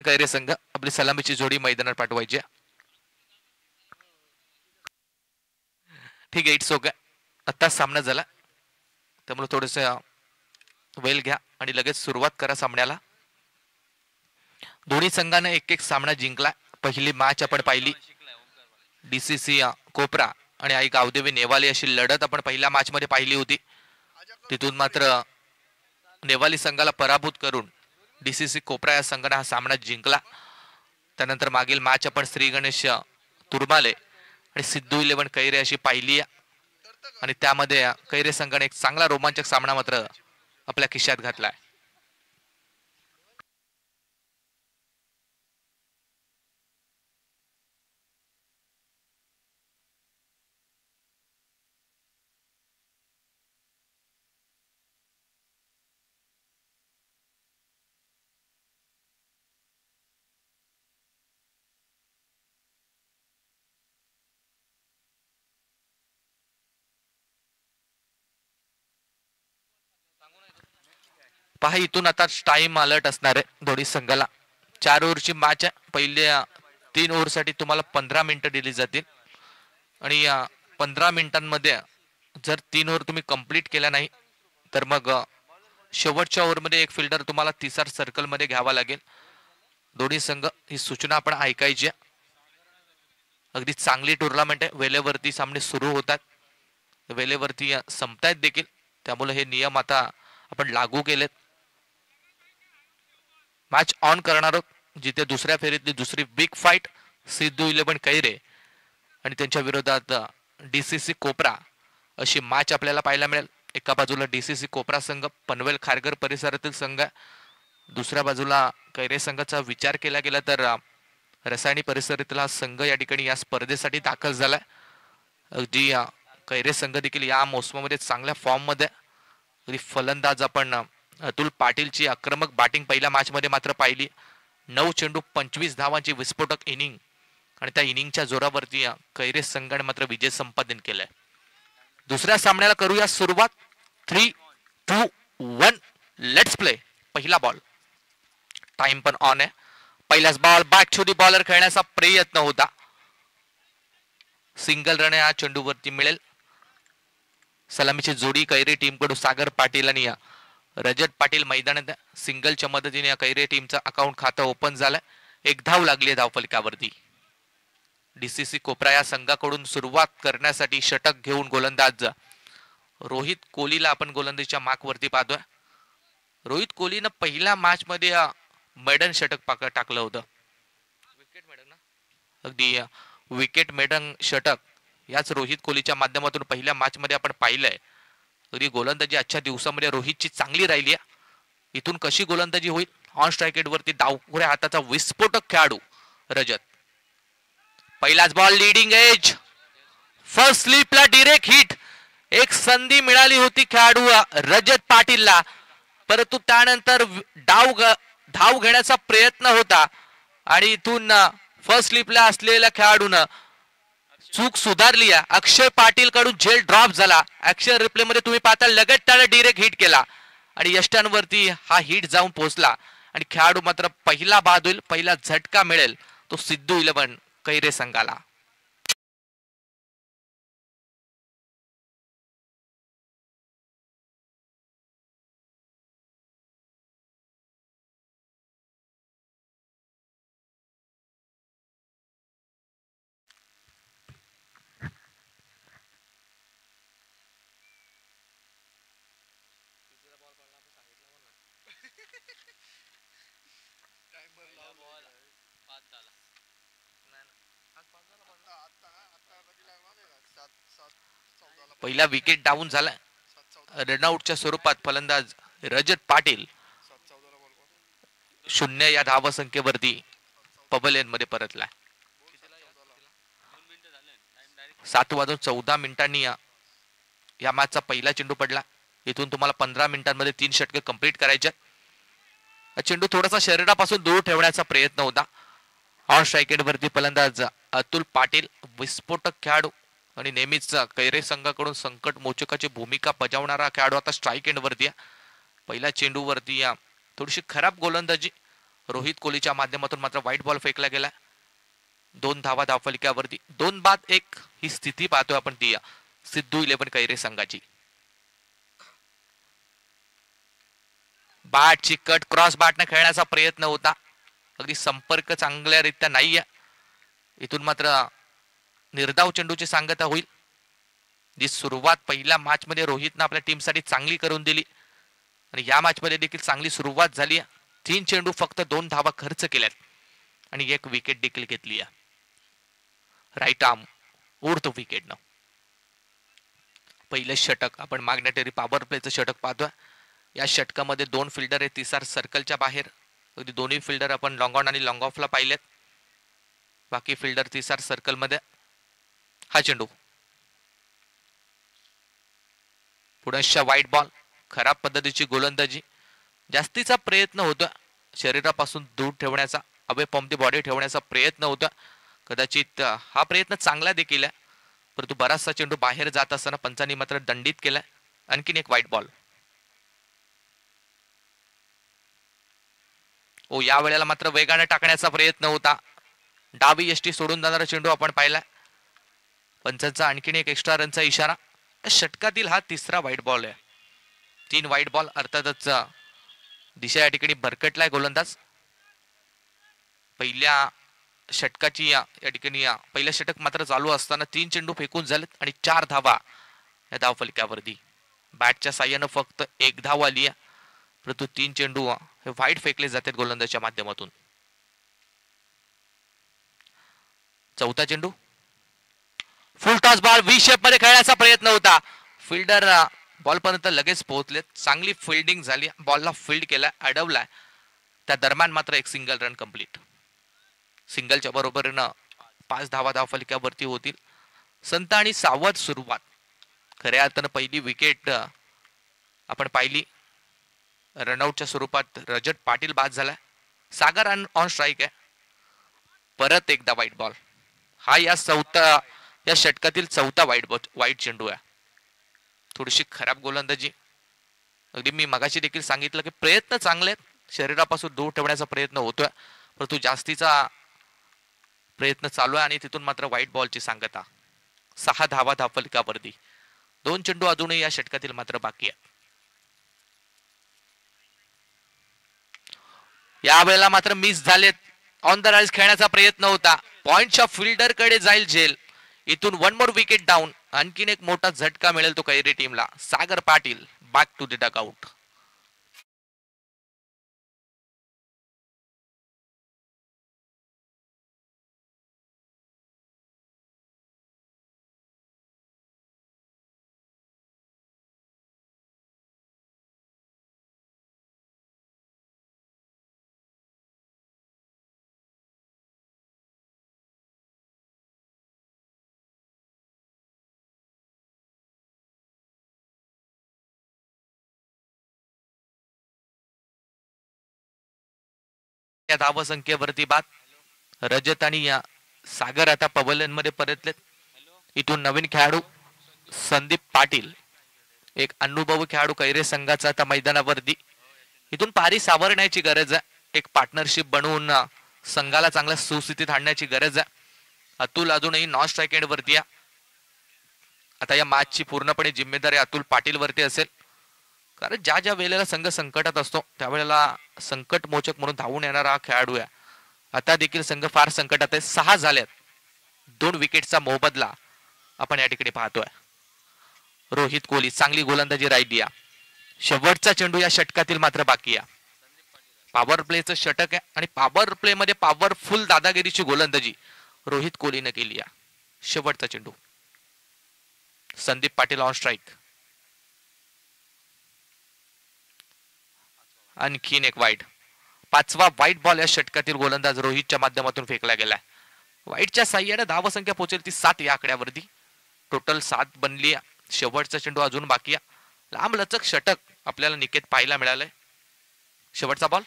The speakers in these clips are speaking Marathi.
कैरे संघ आपली सलामीची जोडी मैदानात पाठवायची. ठीक आहे, इट्स ओके. आत्ताच सामना झाला त्यामुळे थोडस वेळ घ्या आणि लगेच सुरुवात करा सामन्याला. दोन्ही संघाने एक एक सामना जिंकला. पहिली मॅच आपण पाहिली डीसीसी कोपरा आणि आई गावदेवी नेवाली अशी लढत आपण पहिल्या मॅच मध्ये पाहिली होती. तिथून मात्र नेवाली संघाला पराभूत करून डीसीसी कोपरा या संघाने हा सामना जिंकला. त्यानंतर मागील मॅच आपण श्री गणेश तुरमाले आणि सिद्धू 11 कैरे अशी पाहिली आणि त्यामध्ये कैरे संघाने एक चांगला रोमांचक सामना मात्र आपल्या खिशात घातलाय. पहा इथून आता टाइम अलर्ट असणार आहे दोन्ही संघाला. 4 ओव्हरची मॅच आहे. पहिल्या 3 ओव्हरसाठी तुम्हाला 15 मिनिटं दिली जातील आणि या 15 मिनिटांमध्ये जर 3 ओव्हर तुम्ही कंप्लीट केल्या नाही तर मग शेवटच्या ओव्हरमध्ये एक फिल्डर तुम्हाला तिसर सर्कलमध्ये घ्यावा लागेल. दोन्ही संघ ही सूचना आपण ऐकायची आहे. अगदी चांगली टुर्नामेंट आहे. वेळेवरती सामने सुरू होतात, वेळेवरती संपतायत देखील, त्यामुळे हे नियम आता आपण लागू केलेत. मॅच ऑन करणार आहोत जिथे दुसऱ्या फेरीतली दुसरी बिग फाईट सिद्धू 11 कैरे आणि त्यांच्या विरोधात डीसीसी कोपरा अशी मॅच आपल्याला पाहायला मिळेल. एका बाजूला डीसीसी कोपरा संघ पनवेल खारघर परिसरातील संघ, दुसऱ्या बाजूला कैरे संघाचा विचार केला गेला तर रसायनी परिसरातील हा संघ या ठिकाणी या स्पर्धेसाठी दाखल झालाय. अगदी कैरे संघ देखील या मोसमामध्ये चांगल्या फॉर्म मध्ये. अगदी फलंदाज आपण अतुल पाटीलची आक्रमक बॅटिंग पहिल्या मॅच मध्ये मात्र पाहिली. 9 चेंडू 25 धावांची विस्फोटक इनिंग आणि त्या इनिंगच्या जोरावरती कैरे संघाने मात्र विजय संपादन केलाय. दुसऱ्या सामन्याला करूया सुरुवात. 3, 2, 1 लेट्स प्ले. पहिला बॉल, टाइम पण ऑन आहे. पहिलाच ball back to the bowler खेळण्याचा प्रयत्न होता. सिंगल रन या चेंडूवरती मिळेल. सलामीची जोडी कैरे टीम कडून सागर पाटील आणि रजत पाटील मैदानात. सिंगलच्या मदतीने कैरे टीमचं अकाउंट खातं ओपन झालंय. एक धाव लागली धावफलकावरती. डीसीसी कोपरा या संघाकडून सुरुवात करण्यासाठी षटक घेऊन गोलंदाज रोहित कोहलीला आपण गोलंदाजीच्या मार्कवरती पाहतोय. रोहित कोहलीनं पहिल्या मॅच मध्ये मेडन षटक टाकलं होतं. विकेट मेडन ना, अगदी विकेट मेडन षटक याच रोहित कोहलीच्या माध्यमातून पहिल्या मॅच मध्ये आपण पाहिलंय. अगदी गोलंदाजी आजच्या दिवसामध्ये रोहितची चांगली राहिली आहे. इथून कशी गोलंदाजी होईल. ऑन स्ट्राइक वरती डावखुऱ्या हाताचा विस्फोटक खेळाडू रजत. पहिलाच बॉल लिडिंग एज, फर्स्ट स्लिपला डायरेक्ट हिट. एक संधी मिळाली होती खेळाडू रजत पाटीलला, परंतु त्यानंतर धाव घेण्याचा प्रयत्न होता आणि इथून फर्स्ट स्लिपला असलेल्या खेळाडूनं चूक सुधारली. अक्षय पाटील कडून झेल ड्रॉप झाला. ऍक्शन रिप्ले मध्ये तुम्ही पाहता लगेच त्याला डायरेक्ट हिट केला आणि यष्टांवरती हा हिट जाऊन पोहोचला आणि खेळाडू मात्र पहिला बाद होईल. पहिला झटका मिळेल तो सिद्धू 11 कैरे संघाला. पहिला विकेट डाऊन झाला. रनआउटच्या स्वरूपात फलंदाज रजत पाटील 0 या धावसंख्येवरती पबलेन मध्ये परतला. 7:14 या मॅचचा पहिला चेंडू पडला. इथून तुम्हाला 15 मिनिटांमध्ये 3 षटके कंप्लीट करायचे. चेंडू थोडासा शरीरापासून दूर ठेवण्याचा प्रयत्न होता. ऑन स्ट्राइक वरती फलंदाज अतुल पाटील विस्फोटक खेळाडू आणि नेहमीच कैरे संघाकडून संकट मोचकाची भूमिका बजावणारा खेळाडू आता स्ट्राइक एंड वरती. पहिल्या चेंडूवरती थोडीशी खराब गोलंदाजी रोहित कोहलीच्या माध्यमातून मात्र व्हाईट बॉल फेकला गेला. 2 धावा धावफलक्यावरती. 2-1 ही स्थिती पाहतोय आपण ती सिद्धू 11 कैरे संघाची. बॅट चिकट क्रॉस बॅटने खेळण्याचा प्रयत्न होता. अगदी संपर्क चांगल्यारीत्या नाहीये. इथून मात्र निर्धाव चेंडूची सांगता होईल. जी सुरुवात पहिल्या मॅच मध्ये रोहितने आपल्या टीमसाठी चांगली करून दिली आणि या मॅच मध्ये देखील चांगली सुरुवात झाली. 3 चेंडू फक्त 2 धावा खर्च केल्यात आणि 1 विकेट देखील घेतली आहे. राईट आर्म उर्थ विकेटनं. पहिलं षटक आपण मॅग्नेटरी पॉवर प्लेचं षटक पाहतोय. या षटकामध्ये 2 फिल्डर आहेत तिसार सर्कलच्या बाहेर. अगदी दोन्ही फिल्डर आपण लॉंग ऑन आणि लॉंग ऑफला पाहिलेत. बाकी फिल्डर तिसार सर्कल मध्ये. हा चेंडू पुढच्या वाईट बॉल. खराब पद्धतीची गोलंदाजी. जास्तीचा प्रयत्न होता शरीरापासून दूर ठेवण्याचा, अवे फ्रॉम द बॉडी ठेवण्याचा प्रयत्न होता. कदाचित हा प्रयत्न चांगला देखील आहे, परंतु बराचसा चेंडू बाहेर जात असताना पंचांनी मात्र दंडित केलाय. आणखीन एक वाईट बॉल. ओ या वेळेला मात्र वेगाने टाकण्याचा प्रयत्न होता. डावी यष्टी सोडून जाणारा चेंडू आपण पाहिलाय. पंचांचा आणखीन एक एक्स्ट्रा रनचा इशारा. षटकातील हा तिसरा वाईट बॉल आहे. 3 वाईट बॉल. अर्थातच दिशा या ठिकाणी भरकटलाय गोलंदाज. पहिल्या षटकाची या ठिकाणी पहिलं षटक मात्र चालू असताना 3 चेंडू फेकून झालेत आणि 4 धावा या धावफलकावरती. बॅटच्या साह्यानं फक्त 1 धाव आली आहे, परंतु 3 चेंडू हे वाईट फेकले जातात गोलंदाजच्या माध्यमातून. चौथा चेंडू फुल टॉस बॉल. व्ही शेप मध्ये खेळण्याचा प्रयत्न होता. फिल्डर बॉल पर्यंत लगेच पोहोचलेत. चांगली फिल्डिंग झाली. बॉलला फील्ड केला, अडवलाय. त्या दरम्यान मात्र एक सिंगल रन कंप्लीट. सिंगलच्या बरोबरीनं 5 धावा धावफलकावरती होतील. संत आणि सावध सुरुवात. खऱ्या अर्थानं पहिली विकेट आपण पाहिली. रनआउटच्या स्वरूपात रजत पाटील बाद झालाय. सागर ऑन स्ट्राईक आहे. परत एकदा वाईट बॉल. हा या षटकातील चौथा वाईट चेंडू आहे. थोडीशी खराब गोलंदाजी. अगदी मी मगाशी देखील सांगितलं की प्रयत्न चांगले आहेत, शरीरापासून दूर ठेवण्याचा प्रयत्न होतोय, परंतु जास्तीचा प्रयत्न चालू आहे आणि तिथून मात्र व्हाईट बॉलची सांगता. 6 धावा धावफलकावरती. 2 चेंडू अजूनही या षटकातील मात्र बाकी आहे. या वेळेला मात्र मिस झालेत. ऑन द राईज खेळण्याचा प्रयत्न होता. पॉइंटच्या फिल्डर कडे जाईल झेल. इथून 1 मोर विकेट डाऊन. आणखीन एक मोठा झटका मिळेल तो कैरी टीमला. Sagar Patil back to the dugout. या धावसंख्येवरती बाद. रजत आणि या सागर आता पवलन मध्ये परतलेत. इथून नवीन खेळाडू संदीप पाटील, एक अनुभवी खेळाडू कैरे संघाचा आता मैदानावरती. इथून पारी सावरण्याची गरज आहे. एक पार्टनरशिप बनवून संघाला चांगल्या सुस्थितीत आणण्याची गरज आहे. अतुल अजूनही नॉन स्ट्राईक एंड वरती आहे. आता या मॅचची पूर्णपणे जिम्मेदारी अतुल पाटील वरती असेल, कारण ज्या ज्या वेळेला संघ संकटात असतो त्यावेळेला संकट मोचक म्हणून धावून येणारा हा खेळाडू आहे. आता देखील संघ फार संकटात आहे. 6 झाल्यात. 2 विकेटचा मोबदला आपण या ठिकाणी पाहतोय. रोहित कोहली चांगली गोलंदाजी राहिली आहे. शेवटचा चेंडू या षटकातील मात्र बाकी आहे. पॉवर प्लेचं षटक आहे आणि पॉवर प्ले मध्ये पॉवरफुल दादागिरीची गोलंदाजी रोहित कोहलीने केली आहे. शेवटचा चेंडू. Sandeep Patil on strike. आणखीन एक वाईट. 5वा वाईट बॉल या षटकातील गोलंदाज रोहितच्या माध्यमातून फेकला गेलाय. वाईटच्या साह्याने धावसंख्या पोहोचेल ती 7 या आकड्यावरती. टोटल 7 बनली. शेवटचा चेंडू अजून बाकी आहे. लांब लचक षटक आपल्याला निकेत पाहायला मिळालंय. शेवटचा बॉल.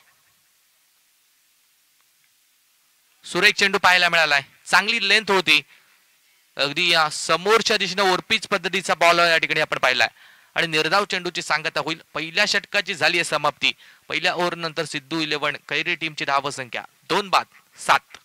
सुरेख चेंडू पाहायला मिळालाय. चांगली लेंथ होती. अगदी या समोरच्या दिशेने ओरपीच पद्धतीचा बॉल या ठिकाणी आपण पाहिलाय. आणि निर्धाव चेंडूची सांगता होईल. पहिल्या षटकाची झाली आहे समाप्ती. पहिल्या ओव्हर नंतर सिद्धू 11 कैरी टीमची धावसंख्या 2-7.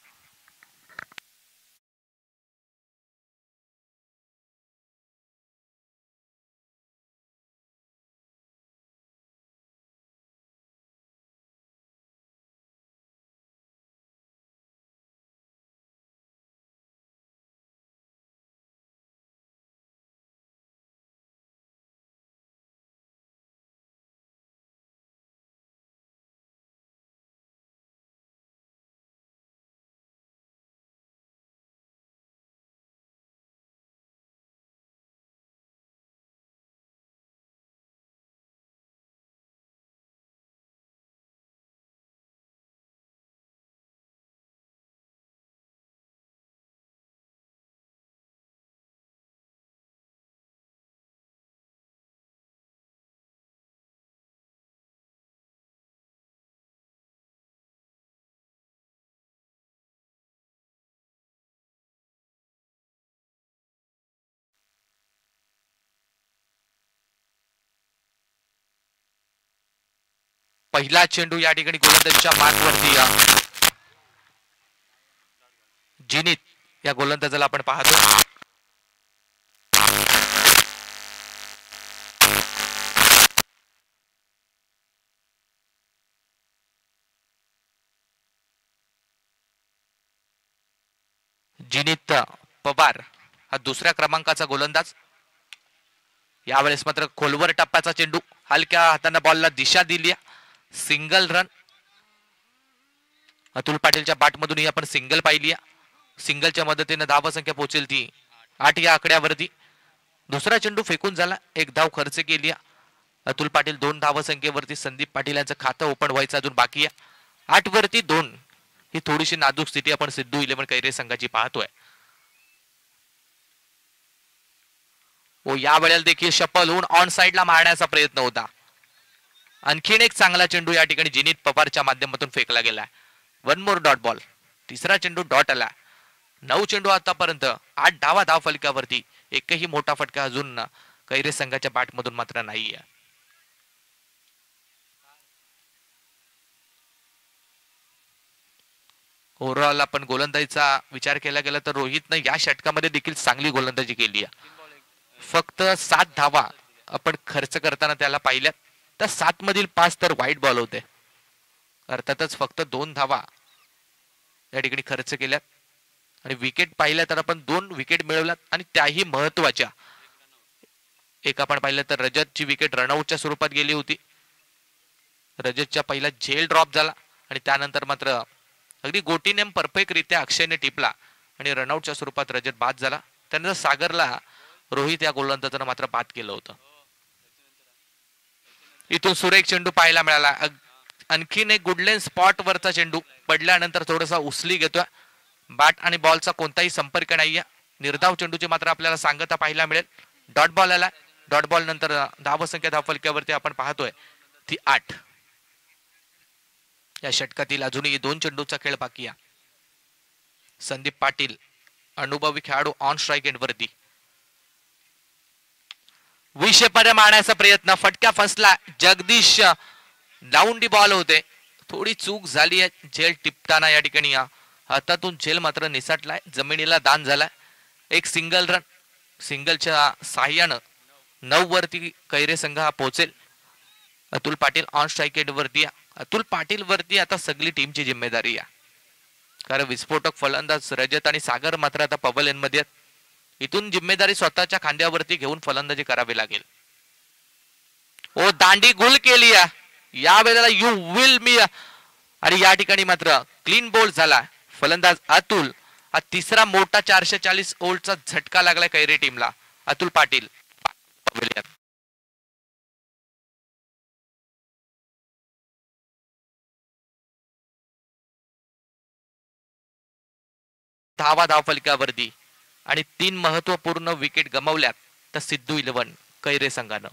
पहिला चेंडू या ठिकाणी गोलंदाजीच्या मार्कवरती या जिनीत या गोलंदाजाला आपण पाहतो. जिनीत पवार हा दुसऱ्या क्रमांकाचा गोलंदाज. यावेळेस मात्र खोलवर टप्प्याचा चेंडू, हलक्या हाताने बॉलला दिशा दिली. Single run. अतुल पाटीलच्या बॅटमधूनही आपण सिंगल पाहिली. सिंगलच्या मदतीने धावसंख्या पोहोचेल ती 8 या आकड्यावरती. दुसरा चेंडू फेकून झाला, एक धाव खर्च केली. अतुल पाटील 2 धावसंख्येवरती. संदीप पाटील यांचं खातं ओपन व्हायचं अजून बाकी आहे. 8 वरती 2 ही थोडीशी नाजूक स्थिती आपण सिद्धू 11 कैरे संघाची पाहतोय. व या वेळेला देखील शपल होऊन ऑन साइडला मारण्याचा प्रयत्न होता. आणखीन एक चांगला चेंडू या ठिकाणी जिनीत पवारच्या माध्यमातून फेकला गेलाय. 1 मोर डॉट बॉल. तिसरा चेंडू डॉट आला. 9 चेंडू आतापर्यंत 8 धावा धाव फलकावरती. एकही मोठा फटका अजून कैरे संघाच्या बॅटमधून मात्र नाहीये. ओव्हरऑल आपण गोलंदाजीचा विचार केला गेला तर रोहितनं या षटकामध्ये देखील चांगली गोलंदाजी केली आहे. फक्त 7 धावा आपण खर्च करताना त्याला पाहिल्यात, तर 7 मधील 5 तर वाईट बॉल होते. अर्थातच फक्त 2 धावा या ठिकाणी खर्च केल्यात. आणि विकेट पाहिल्या तर आपण 2 विकेट मिळवल्यात आणि त्याही महत्वाच्या. एक आपण पाहिलं तर रजतची विकेट रनआउटच्या स्वरूपात गेली होती. रजतच्या पहिला झेल ड्रॉप झाला आणि त्यानंतर मात्र अगदी गोटीने परफेक्ट रित्या अक्षयने टिपला आणि रनआउटच्या स्वरूपात रजत बाद झाला. त्यानंतर सागरला रोहित या गोलंदाजानं मात्र बाद केलं होतं. इथून सुरेख चेंडू पाहायला मिळाला. आणखीन एक गुडलेन स्पॉट वरचा चेंडू पडल्यानंतर थोडासा उचली घेतोय. बॅट आणि बॉलचा कोणताही संपर्क नाहीये. निर्धाव चेंडूची मात्र आपल्याला सांगता पाहायला मिळेल. डॉट बॉल आला. डॉट बॉल नंतर धावसंख्या धावफलक्यावरती आपण पाहतोय ती 8. या षटकातील अजूनही 2 चेंडूचा खेळ बाकी आहे. संदीप पाटील अनुभवी खेळाडू ऑन स्ट्राईक एंड वरती. विषेपर्यंत मारण्याचा प्रयत्न, फटका फसला. जगदीश डाऊन डी बॉल होते. थोडी चूक झाली आहे. झेल टिपताना या ठिकाणी हातातून झेल मात्र निसटलाय, जमिनीला दान झालाय. एक सिंगल रन. सिंगलच्या साह्यानं 9 वरती कैरे संघ हा पोहोचेल. Atul Patil on strike end वरती. अतुल पाटील वरती आता सगळी टीमची जिम्मेदारी आहे, कारण विस्फोटक फलंदाज रजत आणि सागर मात्र आता पवल मध्ये आहेत. इथून जिम्मेदारी स्वतःच्या खांद्यावरती घेऊन फलंदाजी करावी लागेल. ओ दांडी गुल केली या वेळेला यू विल मी. आणि या ठिकाणी मात्र क्लीन बोल्ड झाला फलंदाज अतुल. हा तिसरा मोठा 440 ओव्हरचा झटका लागलाय कैरे टीमला. अतुल पाटील धावा धावफलकावरती आणि 3 महत्वपूर्ण विकेट गमावल्यात तर सिद्धू 11 कैरे संघानं.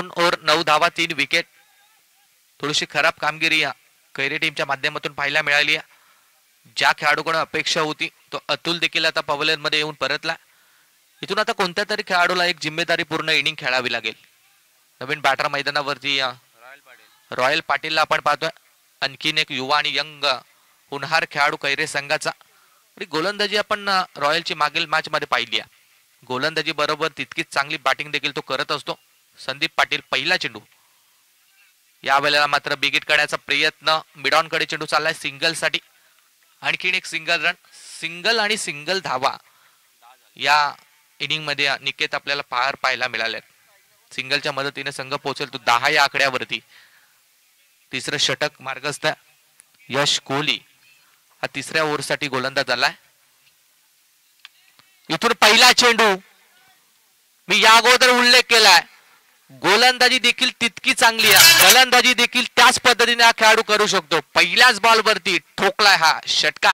2 ओव्हर 9 धावा 3 विकेट. थोडीशी खराब कामगिरी या कैरी टीमच्या माध्यमातून पाहायला मिळाली आहे. ज्या खेळाडूकडून अपेक्षा होती तो अतुल देखील आता पवेलियन मध्ये येऊन परतला. इथून आता कोणत्या तरी खेळाडूला एक जिम्मेदारी पूर्ण इनिंग खेळावी लागेल. नवीन बॅटर मैदानावरती रॉयल पाटीलला आपण पाहतोय. आणखीन एक युवा आणि यंग हुनहार खेळाडू कैरे संघाचा. गोलंदाजी आपण रॉयलची मागील मॅच मध्ये पाहिली आहे. गोलंदाजी बरोबर तितकीच चांगली बॅटिंग देखील तो करत असतो. संदीप पाटील पहिला चेंडू. या वेळेला मात्र बिगिट काढण्याचा प्रयत्न. मिडॉन कडे चेंडू चाललाय सिंगल साठी. आणखीन एक सिंगल रन. सिंगल आणि सिंगल धावा या इनिंग मध्ये निकेत आपल्याला पाहायला मिळाले. सिंगलच्या मदतीने संघ पोहोचेल तो 10 या आकड्यावरती. तिसरं षटक मार्गस्थ. यश कोहली हा तिसऱ्या ओव्हरसाठी गोलंदाज आलाय. इथून पहिला चेंडू. मी या अगोदर उल्लेख केलाय गोलंदाजी देखील तितकी चांगली आहे, फलंदाजी देखील त्याच पद्धतीने हा खेळाडू करू शकतो. पहिल्याच बॉलवरती ठोकलाय हा षटकार.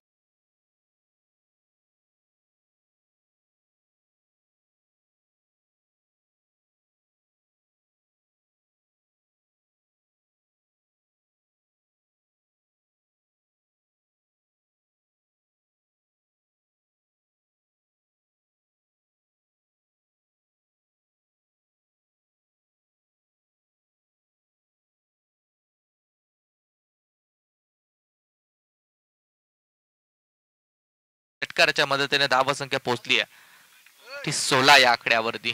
षटकाराच्या मदतीने धावा संख्या पोहोचली आहे ती 16 या आकड्यावरती.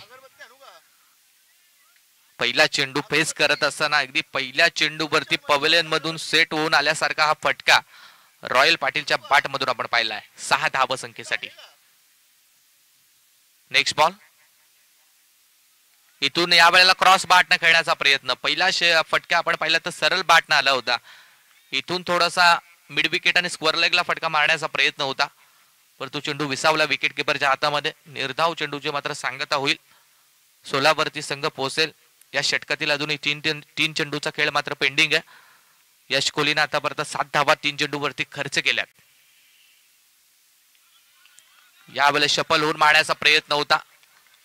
पहिला चेंडू फेस करत असताना अगदी पहिल्या चेंडूवरती पवेलियन मधून सेट होऊन आल्यासारखा हा फटका रॉयल पाटीलच्या बॅट मधून आपण पाहिलाय 6 धावा संख्येसाठी. Next ball. इथून या वेळेला क्रॉस बॅटने खेळण्याचा प्रयत्न. पहिला फटका आपण पाहिला तर सरळ बॅटने आला होता. इथून थोडासा मिड विकेट आणि स्क्वेअर लेगला फटका मारण्याचा प्रयत्न होता, परंतु चेंडू विसावला विकेट किपरच्या हातामध्ये. निर्धाव चेंडूची मात्र सांगता होईल. 16 वरती संघ पोहोचेल. या षटकातील अजूनही तीन चेंडूचा खेळ मात्र पेंडिंग आहे. यश कोहलीने आतापर्यंत 7 धावा 3 चेंडूवरती खर्च केल्यात. यावेळेस शफल होऊन मारण्याचा प्रयत्न होता.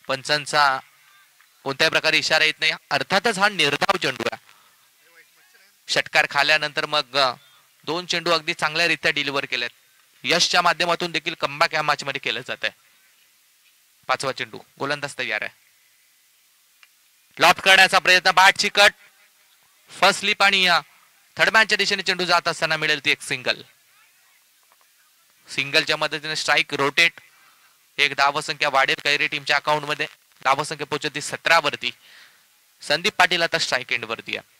पंचांचा कोणत्याही प्रकारे इशारा येत नाही. अर्थातच हा निर्धाव चेंडू आहे. षटकार खाल्यानंतर मग 2 चेंडू अगदी चांगल्यारीत्या डिलिव्हर केलेत. यशच्या माध्यमातून देखील कमबॅक या मॅच मध्ये केलं जात आहे. 5वा चेंडू. गोलंदाज तयार आहे. लॉप करण्याचा प्रयत्न. बॅटची कट. फर्स्ट स्लिप आणि थर्डमॅनच्या दिशेने चेंडू जात असताना मिळेल ती एक सिंगल. सिंगलच्या मदतीने स्ट्राईक रोटेट. एक धावसंख्या वाढेल कैरी टीमच्या अकाउंट मध्ये. धावसंख्या पोहोचते 17 वरती. संदीप पाटील आता स्ट्राईक एंड वरती आहे.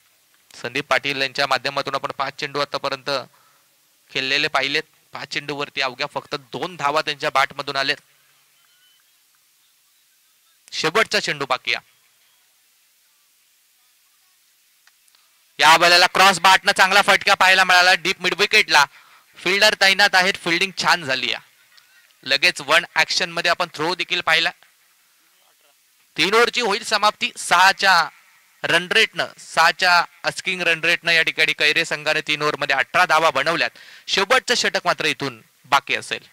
संदीप पाटील यांच्या माध्यमातून आपण 5 चेंडू आतापर्यंत खेळलेले पाहिलेत. 5 चेंडूवरती अवघ्या फक्त 2 धावा त्यांच्या बॅट मधून आलेत. शेवटचा चेंडू बाकी आहे. या वेळेला क्रॉस बॅटनं चांगला फटका पाहायला मिळाला डीप मिड विकेटला. फिल्डर तैनात आहेत. फिल्डिंग छान झाली आहे. लगेच 1 ऍक्शन मध्ये आपण थ्रो देखील पाहिला. 3 ओव्हरची होईल समाप्ती. 6च्या रन रेटनं 6च्या अस्किंग रन रेटनं या ठिकाणी कैरे संघाने 3 ओव्हर मध्ये 18 धावा बनवल्यात. शेवटचं षटक मात्र इथून बाकी असेल.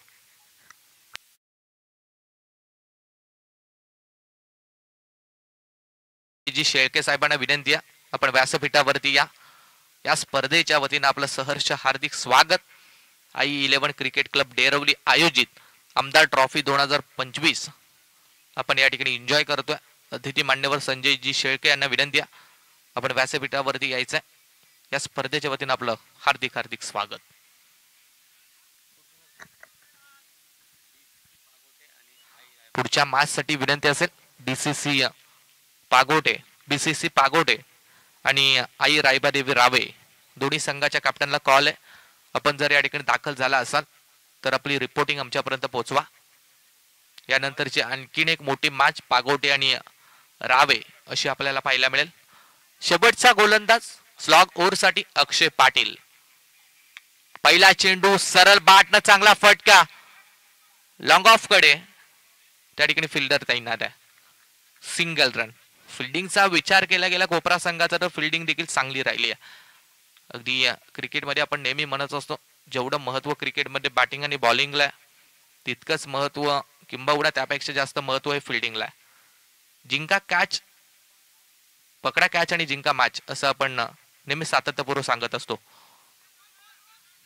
जी शेळके साहेबांना विनंती आहे आपण व्यासपीठावरती या. या स्पर्धेच्या वतीनं आपलं सहर्ष हार्दिक स्वागत. आई 11 क्रिकेट क्लब डेरवली आयोजित आमदार ट्रॉफी 2025 आपण या ठिकाणी एन्जॉय करतोय. अतिथी मान्यवर संजयजी शेळके यांना विनंती आहे आपण व्यासपीठावरती यायचंय. या स्पर्धेच्या वतीनं आपलं हार्दिक हार्दिक स्वागत. पुढच्या मॅच साठी विनंती असेल बीसीसी पागोटे आणि आई रायबादेवी रावे दोन्ही संघाच्या कॅप्टनला कॉल आहे. आपण जर या ठिकाणी दाखल झाला असाल तर आपली रिपोर्टिंग आमच्यापर्यंत पोहोचवा. यानंतरची आणखीन एक मोठी मॅच पागोटे आणि रावे अशी आपल्याला पाहायला मिळेल. शेवटचा गोलंदाज स्लॉग ओव्हर साठी अक्षय पाटील. पहिला चेंडू सरळ बॅटनं चांगला फटका लॉंग ऑफ कडे. त्या ठिकाणी फिल्डर तैनात आहे. Single run. फिल्डिंगचा विचार केला गेला कोपरा संघाचा तर फिल्डिंग देखील चांगली राहिली आहे. अगदी क्रिकेटमध्ये आपण नेहमी म्हणत असतो जेवढं महत्व क्रिकेटमध्ये बॅटिंग आणि बॉलिंगला तितकंच महत्व किंबहुना त्यापेक्षा जास्त महत्व हे फिल्डिंगला आहे. जिंका कॅच पकडा कॅच आणि जिंका मॅच असं आपण नेहमी सातत्यपूर्व सांगत असतो.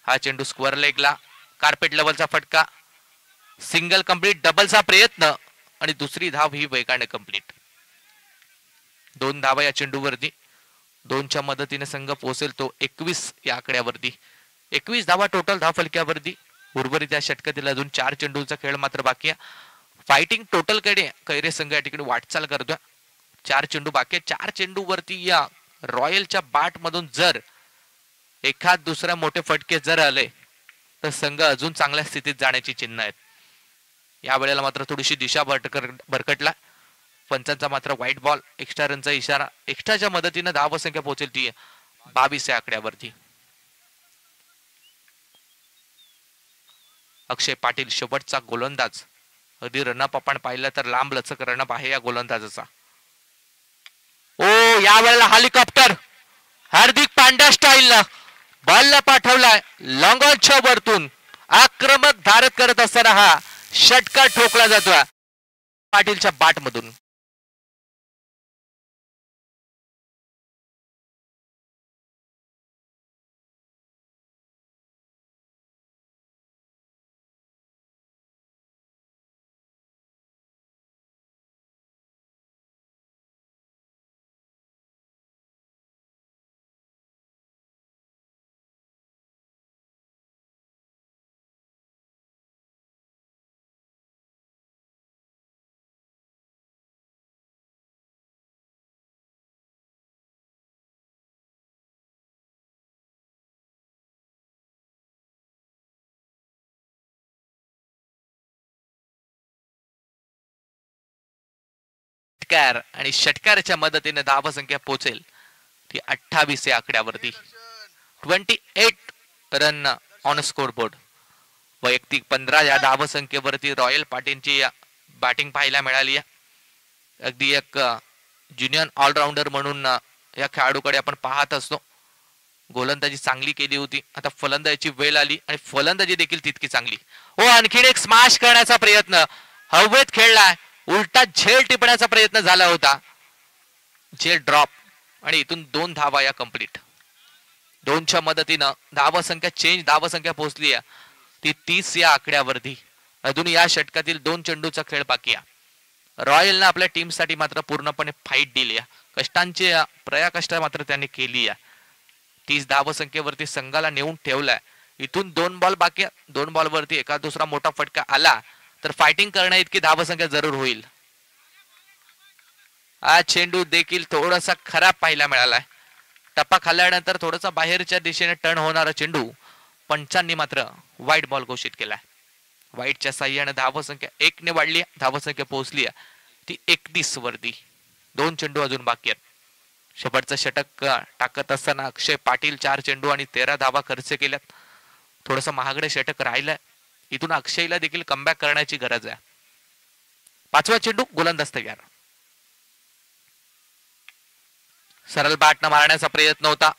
हा चेंडू स्क्वेअर लेगला, कार्पेट लेवलचा फटका, सिंगल कंप्लीट, डबलचा प्रयत्न आणि दुसरी धाव ही वेगाने कंप्लीट. 2 धावा या चेंडूवरती. 2च्या मदतीने संघ पोहोचेल तो 21 या आकड्यावरती. 21 धावा टोटल धाव फलक्यावरती. उर्वरित या षटकातील अजून 4 चेंडूचा खेळ मात्र बाकी आहे. फायटिंग टोटल कडे कैरे संघ या ठिकाणी वाटचाल करतोय. 4 चेंडू बाकी आहे. 4 चेंडूवरती या रॉयलच्या बाट मधून जर एखाद दुसऱ्या मोठे फटके जर आले तर संघ अजून चांगल्या स्थितीत जाण्याची चिन्ह आहेत. या वेळेला मात्र थोडीशी दिशा भरकटला. पंचांचा मात्र व्हाईट बॉल, एक्स्ट्रा रनचा इशारा. एक्स्ट्राच्या मदतीने धावसंख्या पोहोचेल ती 22 या आकड्यावरती. अक्षय पाटील शेवटचा गोलंदाज. अगदी रनअप आपण पाहिलं तर लांब लचक रनअप आहे या गोलंदाजाचा. ओ या वेळेला हेलिकॉप्टर हार्दिक पांड्या स्टाईलनं बॉलला पाठवलाय लॉंग ऑनच्या वरतून. आक्रमक धारत करत असताना हा षटकार ठोकला जातोय पाटीलच्या बाट मधून. आणि षटकाराच्या मदतीने धावसंख्या पोहोचेल ती 28 या आकड्यावरती. 28 रन ऑन स्कोर बोर्ड. वैयक्तिक 15 या धावसंख्येवरती रॉयल पाटीलची बॅटिंग पाहायला मिळाली आहे. अगदी एक ज्युनियर ऑलराऊंडर म्हणून या खेळाडूकडे आपण पाहत असतो. गोलंदाजी चांगली केली होती, आता फलंदाजीची वेळ आली आणि फलंदाजी देखील तितकी चांगली. हो आणखीन एक स्मॅश करण्याचा प्रयत्न हवेत खेळलाय. उलटा झेल टिपण्याचा प्रयत्न झाला होता. झेल ड्रॉप आणि इथून 2 धावा या कंप्लीट. 2च्या मदतीनं धावसंख्या चेंज धावसंख्या पोहोचली आहे ती 30 या आकड्यावरती. अजून या षटकातील 2 चेंडूचा खेळ बाकी आहे. रॉयलनं आपल्या टीमसाठी मात्र पूर्णपणे फाईट दिली आहे. कष्टांची प्रयाकष्ट मात्र त्यांनी केली आहे. 30 धावसंख्येवरती संघाला नेऊन ठेवलाय. इथून 2 बॉल बाकी आहे. 2 बॉलवरती एका दुसरा मोठा फटका आला तर फायटिंग करण्या इतकी धावसंख्या जरूर होईल. हा चेंडू देखील थोडासा खराब पाहायला मिळालाय. टप्पा खाल्ल्यानंतर थोडासा बाहेरच्या दिशेने टर्न होणारा चेंडू पंचांनी मात्र व्हाईट बॉल घोषित केलाय. व्हाईटच्या साह्याने धावसंख्या 1 ने वाढली. धावसंख्या पोहोचली ती 31 वरती. 2 चेंडू अजून बाकी आहेत. शेवटचं षटक टाकत असताना अक्षय पाटील 4 चेंडू आणि 13 धावा खर्च केल्यात. थोडस महागडे षटक राहिलंय. इथून अक्षयला देखील कमबॅक करण्याची गरज आहे. 5वा चेंडू गोलंदाज तयार. सरळ बॅटनं मारण्याचा प्रयत्न होता.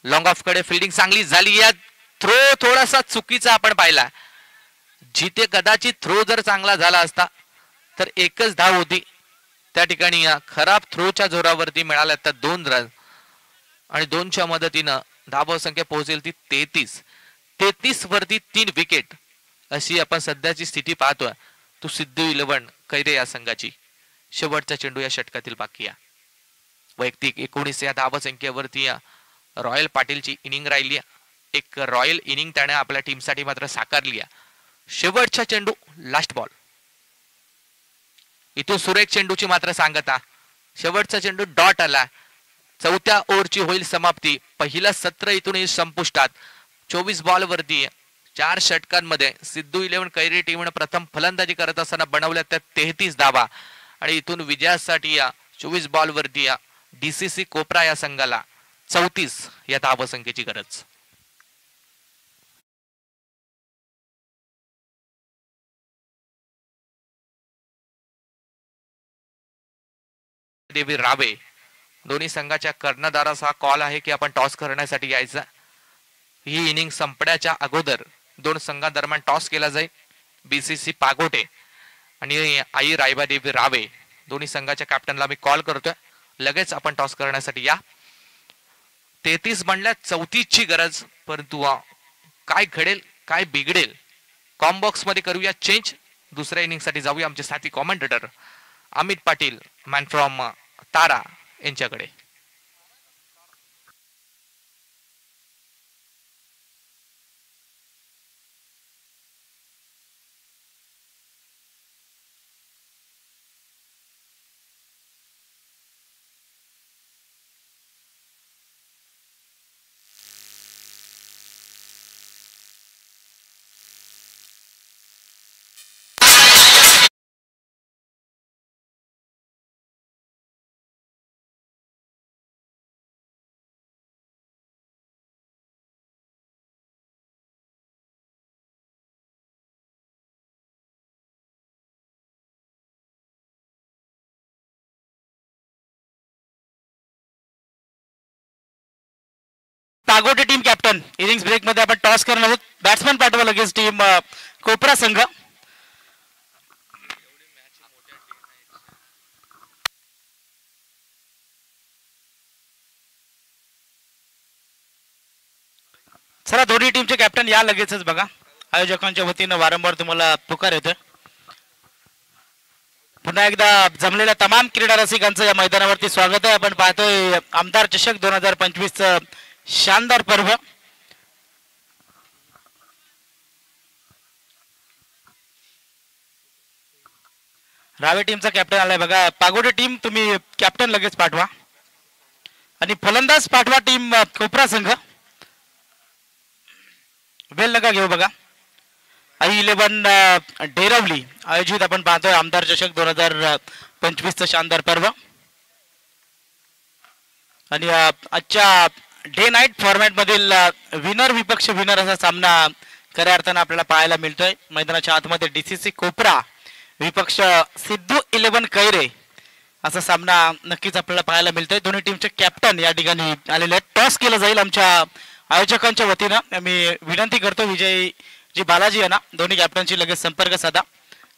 लॉंग ऑफ कडे फिल्डिंग चांगली झाली. या थ्रो थोडासा चुकीचा आपण पाहिला. जिथे कदाचित थ्रो जर चांगला झाला असता तर एकच धाव होती. त्या ठिकाणी या खराब थ्रोच्या जोरावरती मिळाल्या तर 2 रन आणि 2च्या मदतीनं धावसंख्या पोहोचेल ती 33. 33 वरती 3 विकेट अशी आपण सध्याची स्थिती पाहतोय. तो सिद्धू 11 कैरे या संघाची. शेवटचा चेंडू या षटकातील बाकी आहे. वैयक्तिक 19 या धावसंख्येवरती रॉयल पाटीलची इनिंग राहिली. एक रॉयल इनिंग त्याने आपल्या टीमसाठी मात्र साकारली आहे. शेवटचा चेंडू लास्ट बॉल. इथून सुरेख चेंडूची मात्र सांगता. शेवटचा चेंडू डॉट आला. 4थ्या ओव्हरची होईल समाप्ती. पहिलं सत्र इथूनही संपुष्टात. 24 बॉल वरती 4 षटकांमध्ये सिद्धू 11 कैरी टीमने प्रथम फलंदाजी करत असताना बनवल्या त्या 33 धावा आणि इथून विजयासाठी या 24 बॉल वरती या डीसीसी कोपरा या संघाला 34 या धावसंख्येची गरज. देवी रावे दोन्ही संघाच्या कर्णधाराचा कॉल आहे की आपण टॉस करण्यासाठी यायचा. ही इनिंग संपण्याच्या अगोदर 2 संघांदरम्यान टॉस केला जाईल. बीसीसी पागोटे आणि आई रायबादेवी रावे दोन्ही संघाच्या कॅप्टनला मी कॉल करतोय. लगेच आपण टॉस करण्यासाठी या. 33 म्हणल्या 34ची गरज, परंतु काय घडेल काय बिघडेल. कॉम्बॉक्स मध्ये करूया चेंज. दुसऱ्या इनिंग साठी जाऊया आमचे साथी commentator Amit Patil man from तारा यांच्याकडे. पागोटे टीम कॅप्टन इनिंग्स ब्रेक मध्ये आपण टॉस करणार आहोत. बॅट्समन पाठवा लगेच टीम कोपरा संघ. चला दोन्ही टीमचे कॅप्टन या लगेचच. बघा आयोजकांच्या वतीनं वारंवार तुम्हाला पुकार येतोय. पुन्हा एकदा जमलेल्या तमाम क्रीडा रसिकांचं या मैदानावरती स्वागत आहे. आपण पाहतोय आमदार चषक 2025 शानदार पर्व. रावे टीमचा कॅप्टन आलाय बघा. पागोडे टीम तुम्ही कॅप्टन लगेच पाठवा आणि फलंदाज पाठवा टीम कोपरा संघ. वेल नका घेऊ बघा. I11 डेरवली आयोजित आपण पाहतोय आमदार चषक 2025 शानदार पर्व. आणि आजच्या डे नाईट फॉर्मॅट मधील विनर विपक्ष विनर असा सामना खऱ्या अर्थानं आपल्याला पाहायला मिळतोय. मैदानाच्या आतमध्ये DCC कोपरा विपक्ष सिद्धू 11 कैरे असा सामना नक्कीच आपल्याला पाहायला मिळतोय. दोन्ही टीमचे कॅप्टन या ठिकाणी आलेले आहेत. टॉस केलं जाईल आमच्या आयोजकांच्या वतीनं. मी विनंती करतो विजय जी बालाजी आहे ना, दोन्ही कॅप्टनशी लगेच संपर्क साधा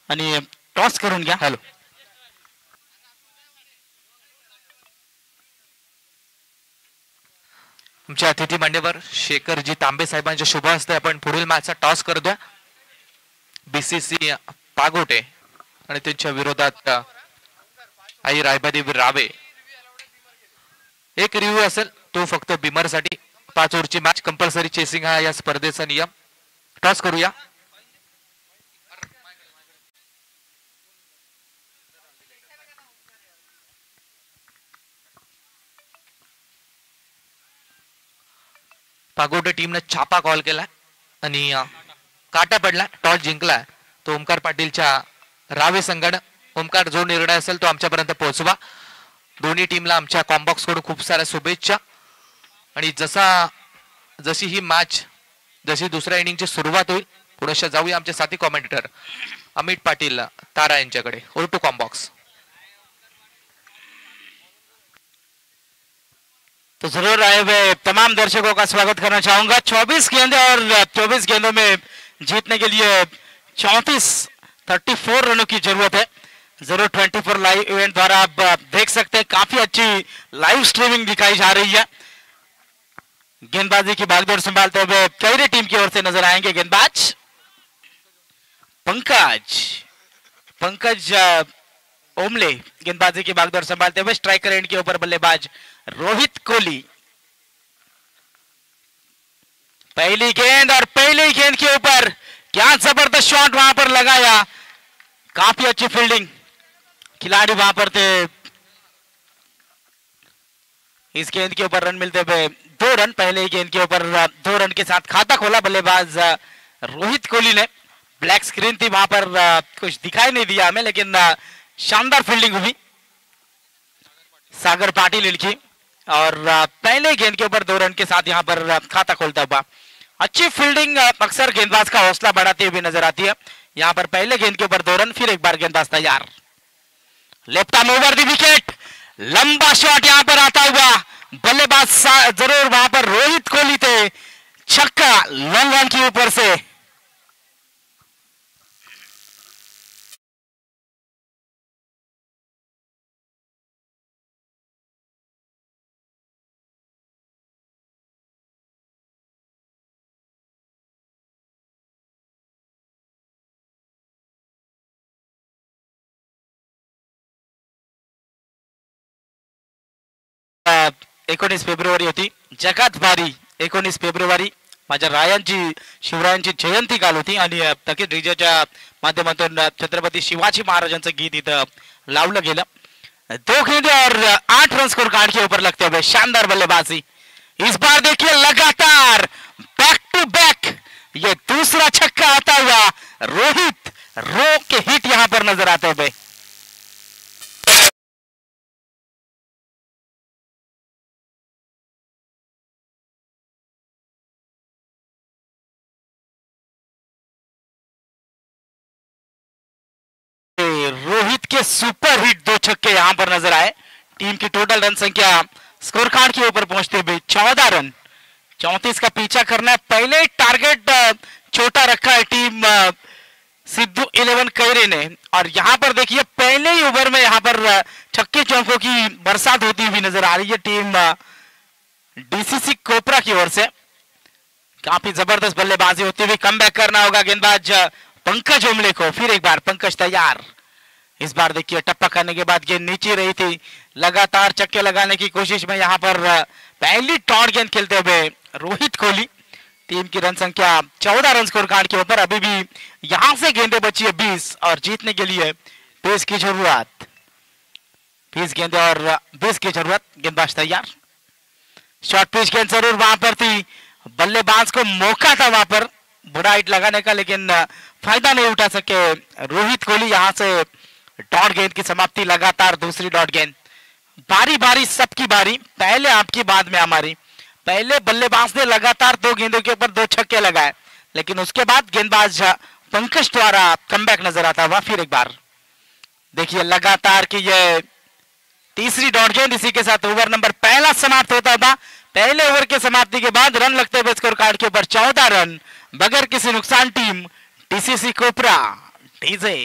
आणि टॉस करून घ्या. हॅलो आमचे अतिथी मान्यवर शेखरजी तांबे साहेबांच्या शुभ हस्ते आपण पुढील मॅचचा टॉस करतोय. BCC पागोटे आणि त्यांच्या विरोधात आई रायबादेवी रावे. एक रिव्ह्यू असेल तो फक्त बिमर साठी. 5 ओव्हरची मॅच कंपल्सरी चेसिंग हा या स्पर्धेचा नियम. टॉस करूया. पागोटे टीमने छापा कॉल केला आणि काटा पडला. टॉस जिंकला तो ओमकार पाटीलच्या रावे संघाने. ओमकार जो निर्णय असेल तो आमच्यापर्यंत पोहोचवा. दोन्ही टीमला आमच्या कॉम्बॉक्स कडून खूप साऱ्या शुभेच्छा. आणि जशी ही मॅच जशी दुसऱ्या इनिंगची सुरुवात होईल पुढे जाऊया आमचे साथी कॉमेंटेटर अमित पाटिल तारा यांच्याकडे. ओर टू कॉम्बॉक्स. तो जरूर आए हुए तमाम दर्शकों का स्वागत करना चाहूंगा. 24 गेंदे और 24 गेंदों में जीतने के लिए 34 रनों की जरूरत है. जरूर 24 लाइव इवेंट द्वारा आप देख सकते हैं. काफी अच्छी लाइव स्ट्रीमिंग दिखाई जा रही है. गेंदबाजी की भागदौड़ संभालते हुए कैरे टीम की ओर से नजर आएंगे गेंदबाज पंकज ओमले. गेंदबाजी की भागदौड़ संभालते हुए स्ट्राइकर एंड के ऊपर बल्लेबाज रोहित कोहली. पहली गेंद और पहली गेंद के ऊपर क्या जबरदस्त शॉट वहां पर लगाया. काफी अच्छी फील्डिंग. खिलाड़ी वहां पर थे. इस गेंद के ऊपर रन मिलते हुए 2 रन. पहले ही गेंद के ऊपर 2 रन के साथ खाता खोला बल्लेबाज रोहित कोहली ने. ब्लैक स्क्रीन थी वहां पर कुछ दिखाई नहीं दिया हमें, लेकिन शानदार फील्डिंग हुई सागर पाटिल की. और पहले गेंद के ऊपर 2 रन के साथ यहां पर खाता खोलता हुआ. अच्छी फील्डिंग अक्सर गेंदबाज का हौसला बढ़ाती हुई नजर आती है. यहां पर पहले गेंद के ऊपर 2 रन. फिर एक बार गेंदबाज तैयार. Left arm over the wicket. लंबा शॉट यहां पर आता हुआ. बल्लेबाज जरूर वहां पर रोहित कोहली थे. छक्का लॉन्ग रन के ऊपर से. 19 फेब्रुवारी होती. जगात भारी 19 फेब्रुवारी माझ्या रायांची शिवरायांची जयंती काल होती आणि नक्कीच डीजेच्या माध्यमातून छत्रपती शिवाजी महाराजांचं गीत इथं लावलं गेलं. 2 गेंदे और 8 रन स्कोर कार्ड के ऊपर लगते हुए शानदार बल्लेबाजी. इस बार देखिए लगातार बैक टू बैक ये दूसरा छक्का आता हुआ रोहित रो के हिट यहां पर नजर आते हुए. रोहित के सुपर हिट 2 छक्के यहां पर नजर आए. टीम की टोटल रन संख्या स्कोर कार्ड के ऊपर पहुंचते हुए 14 रन. 34 का पीछा करना है. पहले टारगेट छोटा रखा है टीम सिद्धू 11 कैरे ने और यहां पर देखिए पहले ही ओवर में यहां पर छक्के चौकों की बरसात होती हुई नजर आ रही है टीम डीसीसी कोपरा की ओर से. काफी जबरदस्त बल्लेबाजी होती हुई कमबैक करना होगा गेंदबाज पंकज उमले को. फिर एक बार पंकज तैयार. इस बार देखिए टप्पा करने के बाद गेंद नीचे रही थी. लगातार चक्के लगाने की कोशिश में यहां पर पहली टॉट गेंद खेलते हुए रोहित कोहली. टीम की रन संख्या 14 रन स्कोर कार्ड के ऊपर. अभी भी यहां से गेंदें बची है 20 और जीतने के लिए 20 की जरूरत. 20 गेंदे और 20 की जरूरत. गेंदबाज तैयार. शॉर्ट पिच गेंद जरूर वहां पर थी. बल्लेबाज को मौका था वहां पर बड़ा हिट लगाने का लेकिन फायदा नहीं उठा सके रोहित कोहली. यहां से डॉट गेंद की समाप्ति. लगातार दूसरी डॉट गेंद. बारी बारी सबकी बारी. पहले आपकी बाद में हमारी. पहले बल्लेबाज ने लगातार 2 गेंदों के ऊपर 2 छक्के लगाए लेकिन उसके बाद गेंदबाज पंकज द्वारा कमबैक नजर आता हुआ. फिर एक बार देखिए लगातार की ये तीसरी डॉट गेंद. इसी के साथ ओवर नंबर पहला समाप्त होता था. पहले ओवर के समाप्ति के बाद रन लगते हुए स्कोर कार्ड के ऊपर 14 रन बगैर किसी नुकसान. टीम डीसीसी कोपरा डीजे.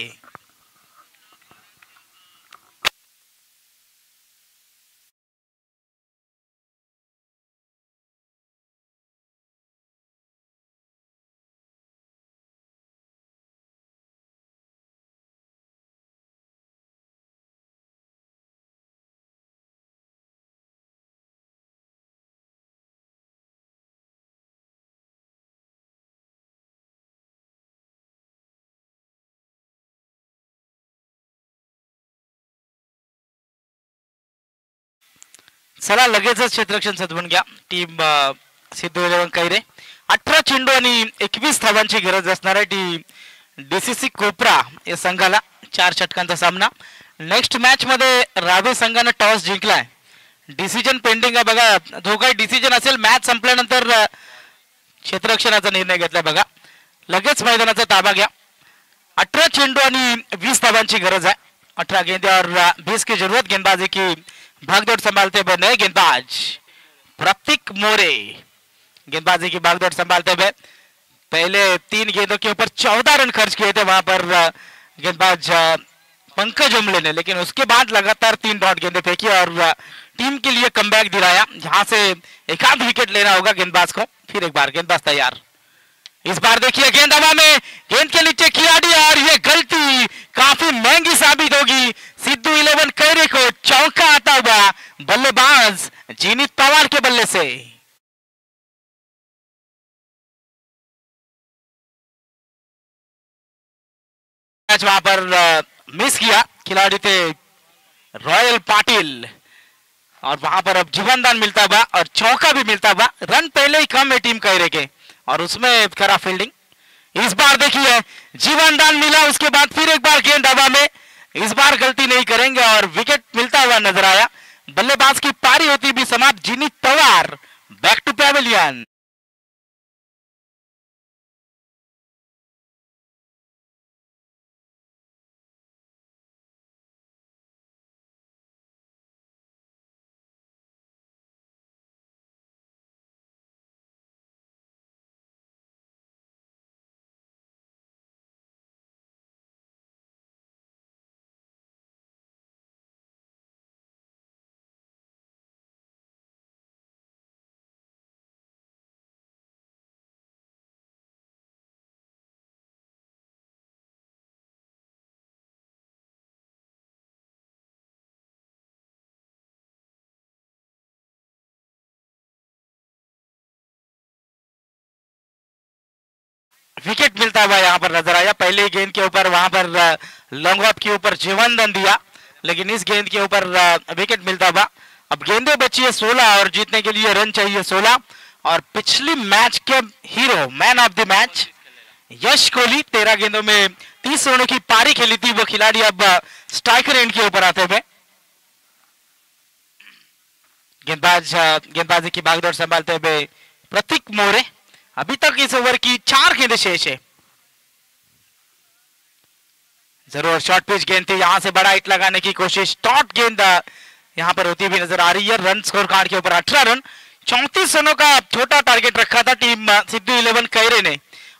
चला लगेचच क्षेत्ररक्षण सदवून घ्या. टीम सिद्धू 11 कैरे. 18 चेंडू आणि 21 धावांची गरज असणार आहे टीम डीसीसी कोपरा या संघाला. 4 षटकांचा सामना. नेक्स्ट मॅच मध्ये रावे संघाने टॉस जिंकलाय. डिसिजन पेंडिंग आहे बघा. जो काही डिसिजन असेल मॅच संपल्यानंतर क्षेत्ररक्षणाचा निर्णय घेतलाय बघा. लगेच मैदानाचा ताबा घ्या. 18 चेंडू आणि 20 धावांची गरज आहे. 18 गेंदे और 20 की जरूरत. गेंदबाजी की भागदौड़ संभालते हुए नए गेंदबाज प्रतीक मोरे. गेंदबाजी की भागदौड़ संभालते हुए पहले 3 गेंदों के ऊपर 14 रन खर्च किए थे वहां पर गेंदबाज पंकज उमले ने लेकिन उसके बाद लगातार 3 डॉट गेंदें फेंकी और टीम के लिए कमबैक दिलाया. यहां से एक आध विकेट लेना होगा गेंदबाज को. फिर एक बार गेंदबाज तैयार. इस बार देखिए गेंद हवा में. गेंद के नीचे खिलाड़ी और ये गलती काफी महंगी साबित होगी सिद्धू 11 कैरे को. चौका आता हुआ बल्लेबाज जीनित पवार के बल्ले से. मैच वहां पर मिस किया खिलाड़ी थे रॉयल पाटिल और वहां पर अब जीवनदान मिलता हुआ और चौका भी मिलता हुआ. रन पहले ही कम है टीम कैरे के और उसमें खराब फील्डिंग. इस बार देखिए जीवनदान मिला. उसके बाद फिर एक बार गेंद हवा में. इस बार गलती नहीं करेंगे और विकेट मिलता हुआ नजर आया. बल्लेबाज की पारी होती भी समाप्त. Jeenit Pawar back to pavilion. Wicket मिलता हुआ यहाँ पर नजर आया। पहले गेंद के ऊपर वहां पर लॉन्ग ऑफ के ऊपर जीवन दिया, लेकिन इस गेंद के ऊपर विकेट मिलता हुआ। अब गेंदें बची है 16 और जीतने के लिए रन चाहिए 16। और पिछली मैच के hero, man of the match Yash Kohli, 13 गेंदों में 30 रनों की पारी खेली थी वो खिलाड़ी अब स्ट्राइकर एंड के ऊपर आते हुए। गेंदबाजी की भागदौड़ संभालते हुए प्रतीक मोरे। अभी तक इस ओवर की 4 गेंदें शेष है। जरूर शॉर्ट पिच गेंद थी, यहां से बड़ा हिट लगाने की कोशिश, डॉट गेंद यहां पर होती भी नजर आ रही है। रन स्कोर कार्ड के ऊपर 18 रन, 34 रनों का छोटा टारगेट रखा था टीम सिद्धू 11 कैरे ने,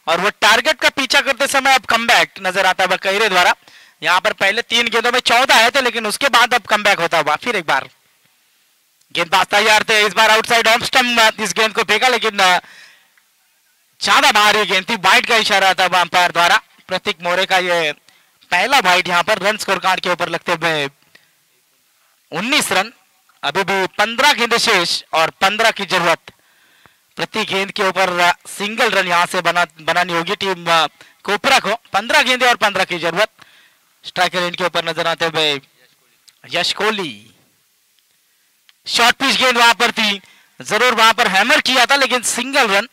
और वो टारगेट का पीछा करते समय अब कमबैक नजर आता है कैरे द्वारा। यहां पर पहले 3 गेंदों में 14 आए थे, लेकिन उसके बाद अब कमबैक होता हुआ फिर एक बार। गेंदबाज तैयार थे, इस बार आउटसाइड ऑफ स्टंप इस गेंद को फेंका, लेकिन ज्यादा भारी गेंद थी। वाइड का इशारा था अंपायर द्वारा। प्रतीक मोरे का ये पहला वाइड यहाँ पर रन स्कोर कार्ड के ऊपर लगते हुए 19 रन। अभी भी 15 गेंदें शेष और 15 की जरूरत। प्रति गेंद के ऊपर सिंगल रन यहां से बनानी होगी टीम कोपरा को। 15 गेंदें और 15 की जरूरत। स्ट्राइकर एंड के ऊपर नजर आते हुए यश कोहली। शॉर्ट पिच गेंद वहां पर थी, जरूर वहां पर हैमर किया था, लेकिन सिंगल रन।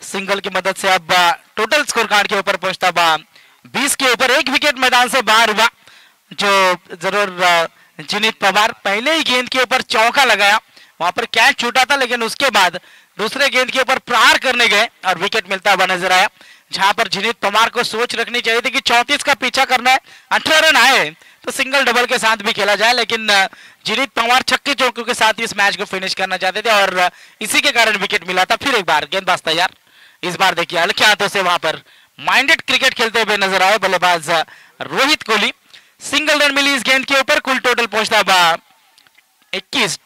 सिंगल की मदद से अब टोटल स्कोर कार्ड के ऊपर पहुंचता हुआ 20 के ऊपर। एक विकेट मैदान से बाहर हुआ, जो जरूर जिनित पवार पहले ही गेंद के ऊपर चौका लगाया, वहां पर कैच छूटा था, लेकिन उसके बाद दूसरे गेंद के ऊपर प्रहार करने गए और विकेट मिलता हुआ नजर आया। जहां पर जिनित पवार को सोच रखनी चाहिए थी कि 34 का पीछा करना है, 18 रन आए तो सिंगल डबल के साथ भी खेला जाए, लेकिन जिनित पवार छक्के चौकों के साथ इस मैच को फिनिश करना चाहते थे और इसी के कारण विकेट मिला था। फिर एक बार गेंदबाज तैयार, इस बार देखिए हल्के हाथों से वहां पर माइंडेड क्रिकेट खेलते हुए नजर आए बल्लेबाज रोहित कोहली। सिंगल रन मिली इस गेंद के ऊपर, कुल टोटल पहुंचता हुआ 21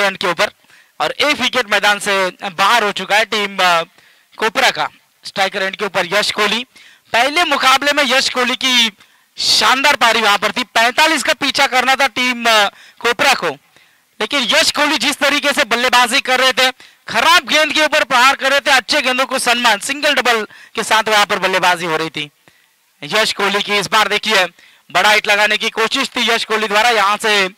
रन के ऊपर, और एक विकेट मैदान से बाहर हो चुका है टीम कोपरा का। स्ट्राइकर एंड के ऊपर यश कोहली। पहले मुकाबले में यश कोहली की शानदार पारी वहां पर थी, 45 का पीछा करना था टीम कोपरा को, लेकिन यश कोहली जिस तरीके से बल्लेबाजी कर रहे थे, खराब गेंद के ऊपर प्रहार कर रहे थे, अच्छे गेंदों को सम्मान, सिंगल डबल के साथ वहां पर बल्लेबाजी हो रही थी यश कोहली की। इस बार देखिए बड़ा हिट लगाने की कोशिश थी यश कोहली द्वारा, यहां से